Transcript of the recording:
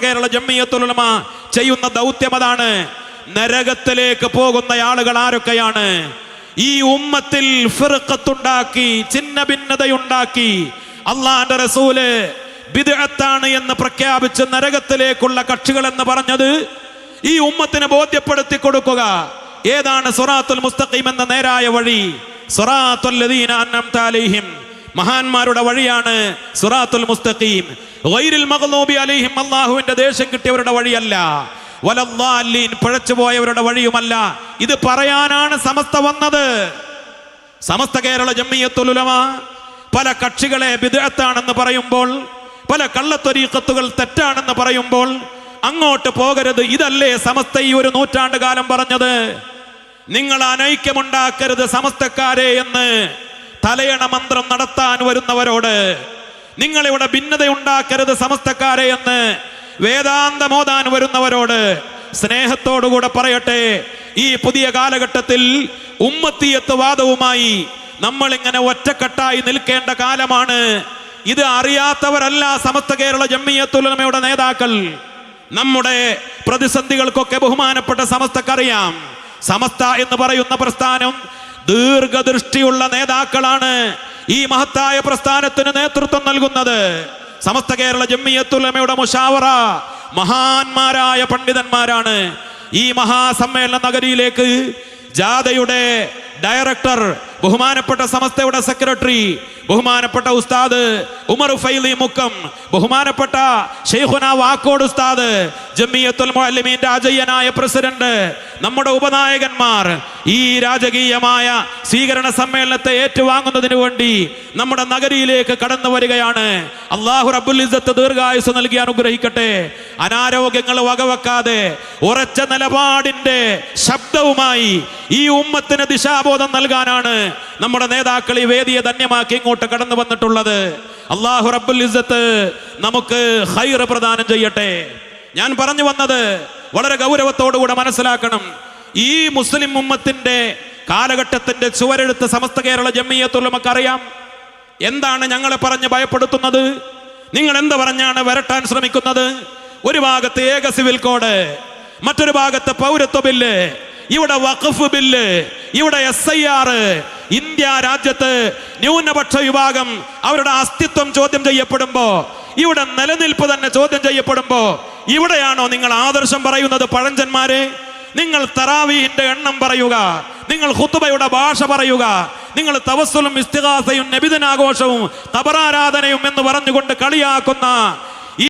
കേരള ജംഇയ്യത്തുൽ ഉലമ ചെയ്യുന്ന ദൗത്യം അതാണ്. നരകത്തിലേക്ക് പോകുന്ന ആളുകൾ ആരൊക്കെയാണ്? ഈ ഉമ്മത്തിൽ ഫിർഖത്തുണ്ടാക്കി, ചിന്ന ഭിന്നതയുണ്ടാക്കി, അള്ളാന്റെ റസൂല് ബിദ്അത്താണ് എന്ന് പ്രഖ്യാപിച്ച് നരകത്തിലേക്കുള്ള കക്ഷികൾ എന്ന് പറഞ്ഞത് ഈ ഉമ്മത്തിനെ ബോധ്യപ്പെടുത്തി കൊടുക്കുക. ഏതാണ് സിറാത്തുൽ മുസ്തഖീം എന്ന നേരായ വഴി? സിറാത്തുൽ ലദീന അൻഅംത അലൈഹിം, മഹാന്മാരുടെ വഴിയാണ് സിറാത്തുൽ മുസ്തഖീം. ഗൈറിൽ മഗ്ലൂബി അലൈഹിം, അല്ലാഹുവിന്റെ ദേഷ്യം കിട്ടിയവരുടെ വഴിയല്ല. വലദ്ദാലീൻ, പിഴച്ചുപോയവരുടെ വഴിയുമല്ല. ഇത് പറയാനാണ് സമസ്ത വന്നത്. സമസ്ത കേരള ജംഇയ്യത്തുൽ ഉലമ പല കക്ഷികളെ ബിദ്അത്താണെന്ന് പറയുമ്പോൾ, പല കള്ളത്വരീഖത്തുകൾ തെറ്റാണെന്ന് പറയുമ്പോൾ അങ്ങോട്ട് പോകരുത്. ഇതല്ലേ സമസ്ത ഈ ഒരു നൂറ്റാണ്ട് കാലം പറഞ്ഞത്? നിങ്ങൾ അനൈക്യമുണ്ടാക്കരുത് സമസ്തക്കാരെ എന്ന് തലയണ മന്ത്രം നടത്താൻ വരുന്നവരോട്, നിങ്ങളിവിടെ ഭിന്നതയുണ്ടാക്കരുത് സമസ്തക്കാരെ എന്ന് വേദാന്തമോദാൻ വരുന്നവരോട് സ്നേഹത്തോടുകൂടെ പറയട്ടെ, ഈ പുതിയ കാലഘട്ടത്തിൽ ഉമ്മത്തിയത്ത് വാദവുമായി നമ്മളിങ്ങനെ ഒറ്റക്കെട്ടായി നിൽക്കേണ്ട കാലമാണ്. ഇത് അറിയാത്തവരല്ല സമസ്ത കേരള ജംഇയ്യത്തുൽ ഉലമയുടെ നേതാക്കൾ. നമ്മുടെ പ്രതിസന്ധികൾക്കൊക്കെ ബഹുമാനപ്പെട്ട സമസ്തക്കറിയാം. സമസ്ത എന്ന് പറയുന്ന പ്രസ്ഥാനം ദീർഘദൃഷ്ടിയുള്ള നേതാക്കളാണ് ഈ മഹത്തായ പ്രസ്ഥാനത്തിന് നേതൃത്വം നൽകുന്നത്. സമസ്ത കേരള ജംഇയ്യത്തുൽ ഉലമയുടെ മുശാവറ മഹാന്മാരായ പണ്ഡിതന്മാരാണ്. ഈ മഹാസമ്മേളന നഗരിയിലേക്ക് ജാഥയുടെ ഡയറക്ടർ, ബഹുമാനപ്പെട്ട സമസ്തയുടെ സെക്രട്ടറി, ബഹുമാനപ്പെട്ട ഉസ്താദ് ഉമർ ഫൈലി മുക്കം, ബഹുമാനപ്പെട്ട ശൈഖുന വാക്കോട് ഉസ്താദ്, ജംഇയ്യത്തുൽ മുഅല്ലിമീന്റെ അജയ്യനായ പ്രസിഡന്റ്, നമ്മുടെ ഉപനായകന്മാർ ഈ രാജകീയമായ സ്വീകരണ സമ്മേളനത്തെ ഏറ്റുവാങ്ങുന്നതിന് വേണ്ടി നമ്മുടെ നഗരിയിലേക്ക് കടന്നു വരികയാണ്. അല്ലാഹു റബ്ബുൽ ഇസ്സത്ത് ദീർഘായുസ് നൽകി അനുഗ്രഹിക്കട്ടെ. അനാരോഗ്യങ്ങൾ വകവെക്കാതെ ഉറച്ച നിലപാടിന്റെ ശബ്ദവുമായി ഈ ഉമ്മത്തിന് ദിശാബോധം നൽകാനാണ് നമ്മുടെ നേതാക്കൾ ഈ വേദിയെ ധന്യമാക്കി ഇങ്ങോട്ട് കടന്നു വന്നിട്ടുള്ളത്. അല്ലാഹു റബ്ബുൽ ഇസ്സത്ത് നമുക്ക് ഖൈർ പ്രദാനം ചെയ്യട്ടെ. ഞാൻ പറഞ്ഞു വന്നത് വളരെ ഗൗരവത്തോടുകൂടെ മനസ്സിലാക്കണം. ഈ മുസ്ലിം ഉമ്മത്തിന്റെ കാലഘട്ടത്തിന്റെ ചുവരെഴുത്ത് സമസ്ത കേരള ജംഇയ്യത്തുൽ ഉലമക്ക് അറിയാം. എന്താണ് ഞങ്ങളെ പറഞ്ഞ് ഭയപ്പെടുത്തുന്നത്? നിങ്ങൾ എന്ത് പറഞ്ഞാണ് വരട്ടാൻ ശ്രമിക്കുന്നത്? ഒരു ഭാഗത്ത് ഏക സിവിൽ കോഡ്, മറ്റൊരു ഭാഗത്ത് പൗരത്വ ബില്ല്, ഇവിടെ വഖഫ് ബില്ല്, ഇവിടെ SIR. ഇന്ത്യ രാജ്യത്ത് ന്യൂനപക്ഷ വിഭാഗം അവരുടെ അസ്തിത്വം ചോദ്യം ചെയ്യപ്പെടുമ്പോ, ഇവിടെ നിലനിൽപ്പ് തന്നെ ചോദ്യം ചെയ്യപ്പെടുമ്പോ, ഇവിടെയാണോ നിങ്ങൾ ആദർശം പറയുന്നത്? പഴഞ്ചന്മാരെ, നിങ്ങൾ തറാവീഹിന്റെ എണ്ണം പറയുക, നിങ്ങൾ ഖുത്ബയുടെ ഭാഷ പറയുക, നിങ്ങൾ തവസ്സുലും ഇസ്തിഗാസയും നബിദിനാഘോഷവും ഖബറാരാധനയും എന്ന് പറഞ്ഞുകൊണ്ട് കളിയാക്കുന്ന